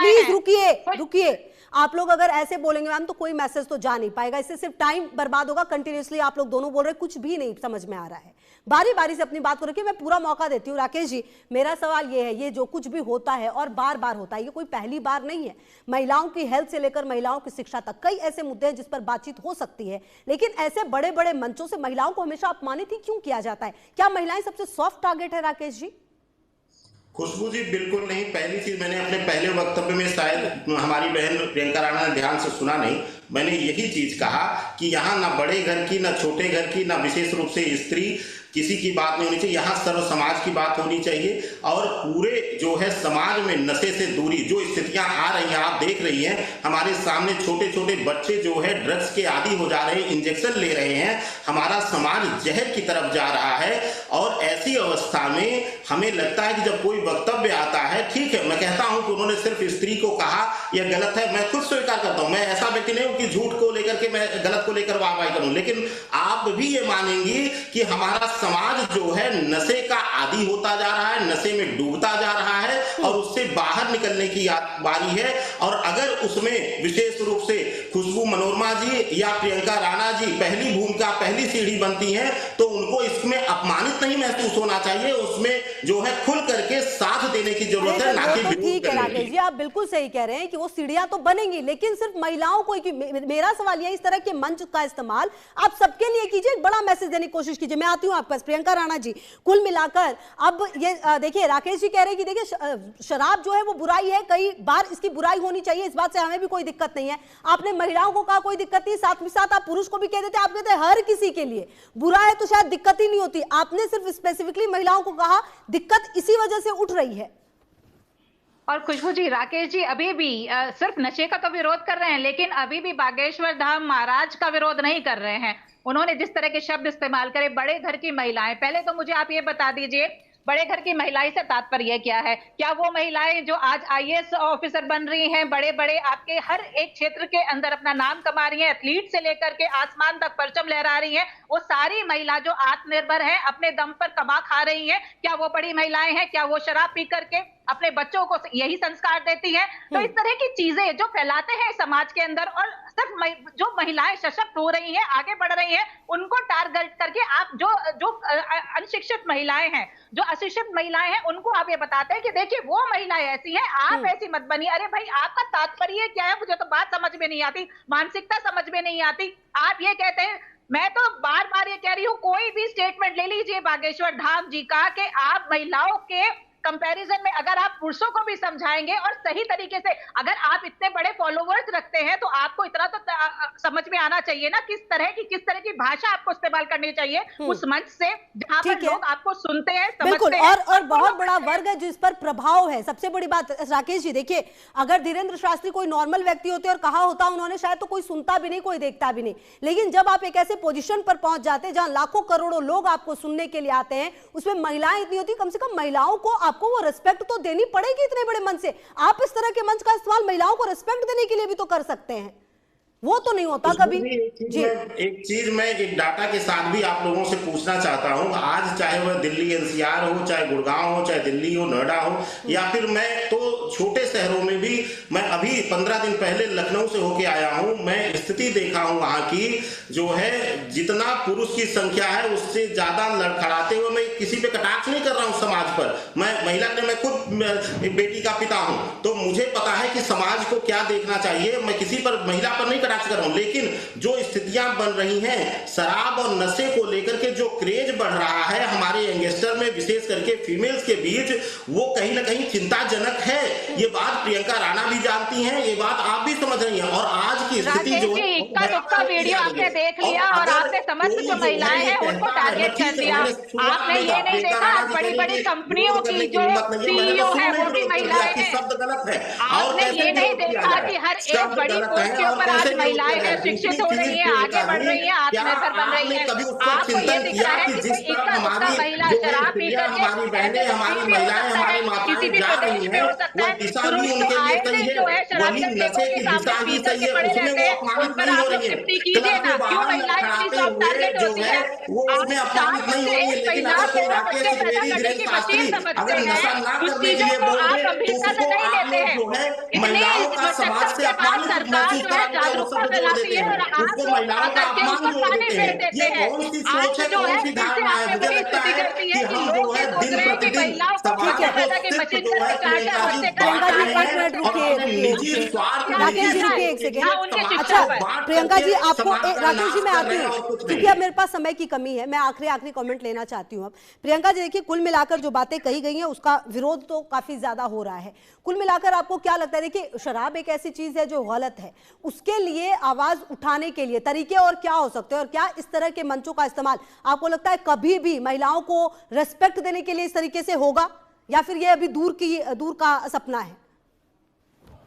Please रुकिए रुकिए, आप लोग अगर ऐसे बोलेंगे मैम तो कोई मैसेज तो जा नहीं पाएगा, इससे सिर्फ टाइम बर्बाद होगा। कंटिन्यूअसली आप लोग दोनों बोल रहे हैं, कुछ भी नहीं समझ में आ रहा है। बारी बारी से अपनी बात को रखिए, मैं पूरा मौका देती हूँ। राकेश जी, मेरा सवाल ये है, ये जो कुछ भी होता है और बार बार होता है, ये कोई पहली बार नहीं है। महिलाओं की हेल्थ से लेकर महिलाओं की शिक्षा तक कई ऐसे मुद्दे हैं जिस पर बातचीत हो सकती है, लेकिन ऐसे बड़े बड़े मंचों से महिलाओं को हमेशा अपमानित ही क्यों किया जाता है? क्या महिलाएं सबसे सॉफ्ट टारगेट है राकेश जी? खुशबू जी बिल्कुल नहीं। पहली चीज, मैंने अपने पहले वक्तव्य में, शायद हमारी बहन प्रियंका राणा ने ध्यान से सुना नहीं, मैंने यही चीज कहा कि यहाँ ना बड़े घर की, ना छोटे घर की, ना विशेष रूप से स्त्री किसी की बात नहीं होनी चाहिए। यहाँ सर्व समाज की बात होनी चाहिए। और पूरे जो है समाज में नशे से दूरी, जो स्थितियां आ रही हैं, आप देख रही हैं हमारे सामने, छोटे छोटे बच्चे जो है ड्रग्स के आदी हो जा रहे हैं, इंजेक्शन ले रहे हैं, हमारा समाज जहर की तरफ जा रहा है। और ऐसी अवस्था में हमें लगता है कि जब कोई वक्तव्य आता है, ठीक है, मैं कहता हूं कि उन्होंने सिर्फ स्त्री को कहा, यह गलत है, मैं खुद स्वीकार करता हूं, मैं ऐसा व्यक्ति नहीं हूं कि झूठ को लेकर के, मैं गलत को लेकर वाहवाही करूं, लेकिन आप भी ये मानेंगी कि हमारा समाज जो है नशे का आदी होता जा रहा है, नशे में डूबता जा रहा है और उससे बाहर निकलने की बारी है। और अगर उसमें विशेष रूप से खुशबू मनोरमा जी या प्रियंका राणा जी पहली भूमिका, पहली सीढ़ी बनती हैं, तो उनको इसमें अपमानित नहीं महसूस होना चाहिए, उसमें जो है खुल करके साथ देने की जरूरत है, ना कि ठीक है राकेश जी, आप बिल्कुल सही कह रहे हैं कि वो सीढ़ियां तो बनेंगी, लेकिन सिर्फ महिलाओं को ही। मेरा सवाल यह, इस तरह के मंच का इस्तेमाल आप सबके लिए कीजिए, एक बड़ा मैसेज देने की कोशिश कीजिए। मैं आती हूं आपके पास प्रियंका राणा जी। कुल मिलाकर अब ये देखिए, राकेश जी कह रहे हैं कि देखिए शराब जो है वो बुराई है, कई बार इसकी बुराई होनी चाहिए, इस बात से हमें भी कोई दिक्कत नहीं है। आपने महिलाओं को कहा कोई दिक्कत नहीं, साथ में साथ आप पुरुष को भी कह देते, आप कहते हर किसी के लिए बुरा है तो शायद दिक्कत ही नहीं होती। आपने सिर्फ स्पेसिफिकली महिलाओं को कहा, दिक्कत इसी वजह से उठ रही है। और खुशबू जी, राकेश जी अभी भी सिर्फ नशे का तो विरोध कर रहे हैं, लेकिन अभी भी बागेश्वर धाम महाराज का विरोध नहीं कर रहे हैं। उन्होंने जिस तरह के शब्द इस्तेमाल करे, बड़े घर की महिलाएं, पहले तो मुझे आप ये बता दीजिए, बड़े घर की महिलाएं से तात्पर्य क्या है? क्या वो महिलाएं जो आज आईएएस ऑफिसर बन रही हैं, बड़े बड़े आपके हर एक क्षेत्र के अंदर अपना नाम कमा रही हैं, एथलीट से लेकर के आसमान तक परचम लहरा रही हैं, वो सारी महिला जो आत्मनिर्भर हैं, अपने दम पर कमा खा रही हैं, क्या वो बड़ी महिलाएं हैं? क्या वो शराब पी करके अपने बच्चों को यही संस्कार देती हैं? तो इस तरह की चीजें जो फैलाते हैं समाज के अंदर, और सिर्फ जो महिलाएं सशक्त हो रही हैं, आगे बढ़ रही हैं, उनको टारगेट करके आप जो जो अनशिक्षित महिलाएं हैं, जो अशिक्षित महिलाएं हैं, उनको आप ये बताते हैं कि देखिए वो महिलाएं ऐसी हैं, आप ऐसी मत बनिए। अरे भाई, आपका तात्पर्य क्या है? मुझे तो बात समझ में नहीं आती, मानसिकता समझ में नहीं आती। आप ये कहते हैं, मैं तो बार बार ये कह रही हूँ, कोई भी स्टेटमेंट ले लीजिए बागेश्वर धाम जी का, कि आप महिलाओं के कंपैरिजन में अगर आप पुरुषों को भी समझाएंगे और सही तरीके से, अगर आप इतने बड़े फॉलोवर्स रखते हैं तो आपको इतना तो समझ में आना चाहिए ना, किस तरह की भाषा आपको इस्तेमाल करनी चाहिए उस मंच से जहां पर लोग आपको सुनते हैं, समझते हैं। और बहुत बड़ा वर्ग है जिस पर प्रभाव है। सबसे बड़ी बात राकेश जी, देखिए, अगर धीरेन्द्र शास्त्री कोई नॉर्मल व्यक्ति होते और कहा होता उन्होंने, शायद तो कोई सुनता भी नहीं, कोई देखता भी नहीं। लेकिन जब आप एक ऐसे पोजीशन पर पहुंच जाते हैं जहां लाखों करोड़ों लोग आपको सुनने के लिए आते हैं, उसमें महिलाएं इतनी होती, कम से कम महिलाओं को आपको वो रिस्पेक्ट तो देनी पड़ेगी। इतने बड़े मंच से आप इस तरह के मंच का इस्तेमाल महिलाओं को रिस्पेक्ट देने के लिए भी तो कर सकते हैं, वो तो नहीं होता कभी। एक चीज मैं एक डाटा के साथ भी आप लोगों से पूछना चाहता हूं। आज चाहे वह दिल्ली एनसीआर हो, चाहे गुड़गांव हो, चाहे दिल्ली हो, नोएडा हो, या फिर मैं तो छोटे शहरों में भी, मैं अभी 15 दिन पहले लखनऊ से होके आया हूं, मैं स्थिति देखा हूं वहां की, जो है जितना पुरुष की संख्या है उससे ज्यादा लड़खड़ाते हुए, मैं किसी पे कटाक्ष नहीं कर रहा हूं समाज पर, मैं महिला ने, मैं खुद एक बेटी का पिता हूं, तो मुझे पता है कि समाज को क्या देखना चाहिए। मैं किसी पर, महिला पर नहीं कर रहा हूं, लेकिन जो स्थितियां बन रही हैं शराब और नशे को लेकर के, जो क्रेज बढ़ रहा है हमारे यंगस्टर में, विशेष करके फीमेल्स के बीच, वो कहीं ना कहीं चिंताजनक है। ये बात प्रियंका राणा भी जानती हैं, ये बात आप भी समझ रही हैं। और आज की स्थिति जो है, इक्का दुक्का वीडियो आपने देख लिया और आपने समस्त जो महिलाएं हैं उनको टारगेट कर दिया। आपने ये नहीं देखा बड़ी बड़ी कंपनियों की जो सीईओ है वो भी महिलाएं हैं। आपने ये नहीं देखा कि हर एक बड़ी पोस्ट के ऊपर आज महिलाएं हैं, शिक्षित हो रही है, आगे बढ़ रही है, आत्मनिर्भर बन रही है। आपको ये दिख रहा है कि कोई इक्का दुक्का महिला शराब पी करके किसी भी प्रदेश में हो सकता है, पुरुष तो आए दिन जो है शराब वही के नशे टेबल के की सामने दिशा पी ही करके सही है, पड़े उसमें रहते वो हैं, उन अपमानित पर नहीं हो आप लोग रही है। टिप्पणी कीजिए क्लब ना, के क्यों बाहर महिलाएं इतनी लड़खड़ाते सॉफ्ट हुए टारगेट जो होती है है? वो आप उसमें 4 अपमानित नहीं बच्चे, हो रही है। एक लेकिन महिला अगर कोई 2 राकेश बच्चे पैदा त्रिवेदी, करने धीरेन्द्र की शास्त्री मशीन समझते अगर हैं, नशा ना उस करने के चीजों लिए को बोल आप दे तो गंभीरता से उसको नहीं आप लेते लोग हैं। जो है इतनी महिलाओं का समाज सक्षम से के बाद अपमानित सरकार महसूस जो है कराने का वो जागरूकता शब्द जोड़ फैलाती देते है हैं, और आप उसको लोग महिलाओं का आकर के उस अपमान पर जोड़ पानी देते फेर हैं। देते ये हैं। कौन सी सोच आज है, जो कौन है सी फिर से धारणा आप है? पे मुझे वही लगता स्थिति है करती कि है कि हम जो लोग है ये सोच दिन रहे हैं कि प्रतिदिन महिलाओं को क्यों समाज बिना को पैदा की सिर्फ मशीन जो है करके 4-4 प्रियंका जी बच्चे पैदा बांट प्रियंका जी कर रहे रहे एक हैं। मिनट हैं और रुकिए अपने रुकिए निजी रुकिए, स्वार्थ के क्या राकेश जी लिए कहना है? रुकिए एक जो सेकेंड। क्या उनके समाज शिक्षा अच्छा को पर? बांट प्रियंका जी करके आपको समाज का राकेश जी नाश मैं कर आती रहे हैं हूँ और कुछ क्योंकि नहीं। अब मेरे पास समय की कमी है, मैं आखिरी कमेंट लेना चाहती हूँ। अब प्रियंका जी देखिए, कुल मिलाकर जो बातें कही गई हैं उसका विरोध तो काफी ज्यादा हो रहा है। कुल मिलाकर आपको क्या लगता है? देखिए शराब एक ऐसी चीज है जो गलत है, उसके लिए आवाज उठाने के लिए तरीके और क्या हो सकते हैं, और क्या इस तरह के मंचों का इस्तेमाल आपको लगता है कभी भी महिलाओं को रेस्पेक्ट देने के लिए इस तरीके से होगा, या फिर ये अभी दूर का सपना है?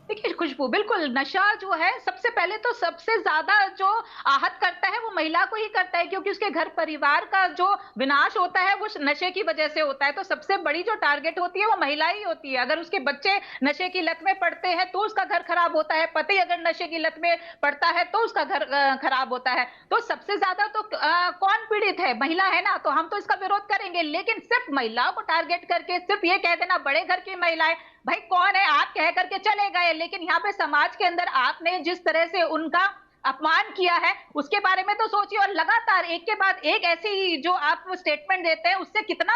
देखिए खुशबू, बिल्कुल नशा जो है सबसे पहले तो सबसे ज्यादा जो आहत करता है वो महिला को ही करता है, क्योंकि उसके घर परिवार का जो विनाश होता है वो नशे की वजह से होता है। तो सबसे बड़ी जो टारगेट होती है वो महिला ही होती है। अगर उसके बच्चे नशे की लत में पड़ते हैं तो उसका घर खराब होता है, पति अगर नशे की लत में पड़ता है तो उसका घर खराब होता है। तो सबसे ज्यादा तो कौन पीड़ित है? महिला है ना। तो हम तो इसका विरोध करेंगे, लेकिन सिर्फ महिलाओं को टारगेट करके सिर्फ ये कह देना बड़े घर की महिलाएं, भाई कौन है आप कह करके चले गए, लेकिन यहाँ पे समाज के अंदर आपने जिस तरह से उनका अपमान किया है उसके बारे में तो सोचिए। और लगातार एक के बाद एक ऐसी जो आप स्टेटमेंट देते हैं उससे कितना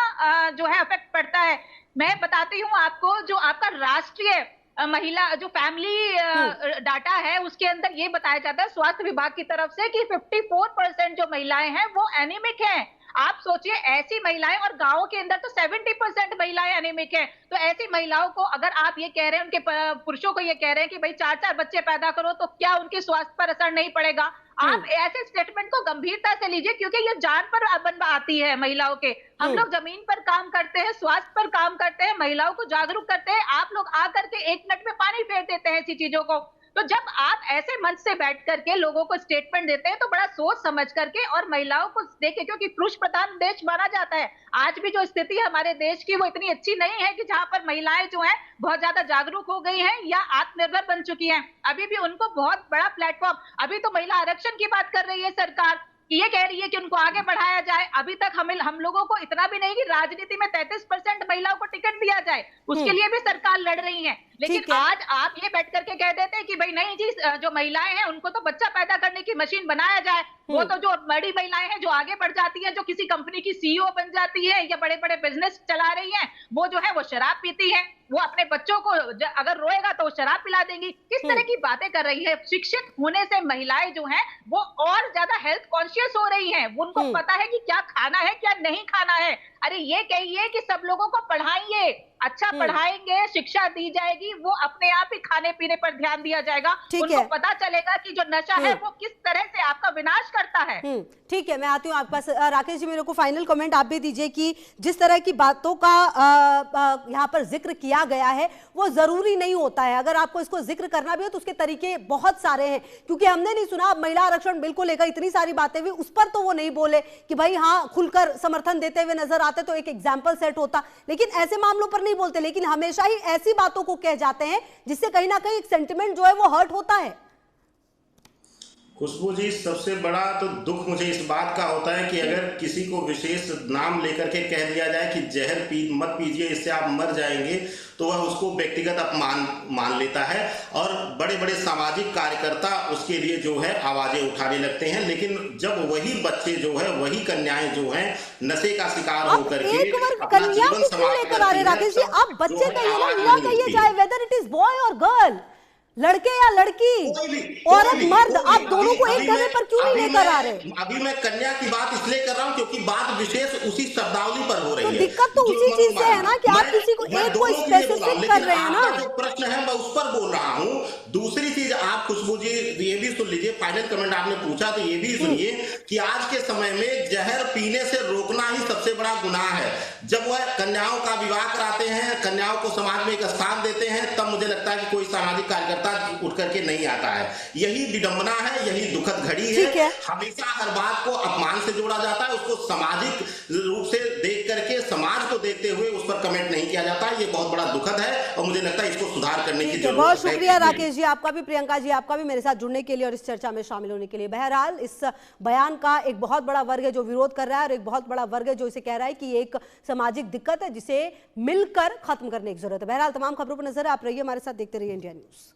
जो है इफेक्ट पड़ता है। मैं बताती हूँ आपको, जो आपका राष्ट्रीय महिला जो फैमिली डाटा है उसके अंदर ये बताया जाता है स्वास्थ्य विभाग की तरफ से कि 54% जो महिलाएं हैं वो एनीमिक हैं। आप सोचिए, ऐसी महिलाएं, और गांवों के अंदर तो 70% महिलाएं एनीमिक हैं। तो ऐसी महिलाओं को अगर आप ये कह रहे हैं, उनके पुरुषों को ये कह रहे हैं कि भाई 4-4 बच्चे पैदा करो, तो क्या उनके स्वास्थ्य पर असर नहीं पड़ेगा? आप ऐसे स्टेटमेंट को गंभीरता से लीजिए, क्योंकि ये जान पर आती है महिलाओं के। हम लोग जमीन पर काम करते हैं, स्वास्थ्य पर काम करते हैं, महिलाओं को जागरूक करते हैं। आप लोग आकर के 1 मिनट में पानी फेर देते हैं ऐसी चीजों को। तो जब आप ऐसे मंच से बैठ करके लोगों को स्टेटमेंट देते हैं तो बड़ा सोच समझ करके और महिलाओं को देखे, क्योंकि पुरुष प्रधान देश माना जाता है। आज भी जो स्थिति है हमारे देश की वो इतनी अच्छी नहीं है कि जहां पर महिलाएं जो हैं बहुत ज्यादा जागरूक हो गई हैं या आत्मनिर्भर बन चुकी हैं। अभी भी उनको बहुत बड़ा प्लेटफॉर्म, अभी तो महिला आरक्षण की बात कर रही है सरकार, ये कह रही है कि उनको आगे बढ़ाया जाए। अभी तक हम लोगों को इतना भी नहीं कि राजनीति में 33% महिलाओं को टिकट दिया जाए, उसके लिए भी सरकार लड़ रही है। लेकिन आज आप ये बैठ करके कह देते हैं कि भाई नहीं जी, जो महिलाएं हैं उनको तो बच्चा पैदा करने की मशीन बनाया जाए। वो तो जो बड़ी महिलाएं हैं जो आगे बढ़ जाती हैं, जो किसी कंपनी की सीईओ बन जाती है या बड़े बड़े बिजनेस चला रही हैं, वो जो है वो शराब पीती है, वो अपने बच्चों को अगर रोएगा तो शराब पिला देंगी। किस तरह की बातें कर रही है? शिक्षित होने से महिलाएं जो हैं वो और ज्यादा हेल्थ कॉन्शियस हो रही हैं, उनको पता है कि क्या खाना है क्या नहीं खाना है। अरे ये कहिए कि सब लोगों को पढ़ाइए, अच्छा पढ़ाएंगे, शिक्षा दी जाएगी, वो अपने आप ही खाने पीने पर ध्यान दिया जाएगा। उनको पता चलेगा कि जो नशा है वो किस तरह से आपका विनाश करता है। ठीक है, मैं आती हूँ आपके पास। राकेश जी, मेरे को फाइनल कमेंट आप भी दीजिए कि जिस तरह की बातों का यहाँ पर जिक्र किया गया है वो जरूरी नहीं होता है। अगर आपको इसको जिक्र करना भी हो तो उसके तरीके बहुत सारे हैं, क्योंकि हमने नहीं सुना महिला आरक्षण बिल को लेकर इतनी सारी बातें हुई, उस पर तो वो नहीं बोले कि भाई हाँ खुलकर समर्थन देते हुए नजर आते तो एक एग्जाम्पल सेट होता, लेकिन ऐसे मामलों पर नहीं बोलते। लेकिन हमेशा ही ऐसी बातों को कह जाते हैं जिससे कहीं ना कहीं एक सेंटिमेंट जो है वो हर्ट होता है। खुशबू जी, सबसे बड़ा तो दुख मुझे इस बात का होता है कि अगर किसी को विशेष नाम लेकर के कह दिया जाए कि जहर मत पीजिए, इससे आप मर जाएंगे, तो वह उसको व्यक्तिगत अपमान मान लेता है और बड़े बड़े सामाजिक कार्यकर्ता उसके लिए जो है आवाजें उठाने लगते हैं। लेकिन जब वही बच्चे जो है, वही कन्याएं जो हैं नशे का शिकार होकर के अपना जीवन समाप्त करती हैं, राकेश जी, आप बच्चे कहिए ना, युवा कहिए, चाहे वेदर इट इज बॉय और गर्ल, लड़के या लड़की, औरत मर्द, आप दोनों को एक जगह पर क्यों नहीं लेकर आ रहे? अभी मैं कन्या की बात इसलिए कर रहा हूं क्योंकि बात विशेष उसी शब्दावली पर हो रही है। दिक्कत तो उसी चीज से है ना कि आप किसी को एक को स्पेसिफिक कर रहे हैं ना। जो प्रश्न है मैं उस पर बोल रहा हूं। दूसरी चीज, आप खुशबू जी ये भी सुन लीजिए, फाइनल कमेंट आपने पूछा तो ये भी सुनिए कि आज के समय में जहर पीने से रोकना ही सबसे बड़ा गुनाह है। जब वह कन्याओं का विवाह कराते हैं, कन्याओं को समाज में एक स्थान देते हैं, तब मुझे लगता है कि कोई सामाजिक कार्यकर्ता साथ उठ करके नहीं आता है। यही विडंबना है, यही दुखद घड़ी ठीक है। हमेशा हर बात को अपमान से जोड़ा जाता है, उसको सामाजिक रूप से देख करके, समाज को देखते हुए उस पर कमेंट नहीं किया जाता। ये बहुत बड़ा दुखद है और मुझे लगता है इसको सुधार करने की जरूरत है। बहुत शुक्रिया राकेश जी आपका भी, प्रियंका जी आपका भी मेरे साथ जुड़ने के लिए और इस चर्चा में शामिल होने के लिए। बहरहाल इस बयान का एक बहुत बड़ा वर्ग है जो विरोध कर रहा है और एक बहुत बड़ा वर्ग है जो इसे कह रहा है कि ये एक सामाजिक दिक्कत है जिसे मिलकर खत्म करने की जरूरत है। बहरहाल तमाम खबरों पर नजर आप रहिए, हमारे साथ देखते रहिए इंडिया न्यूज।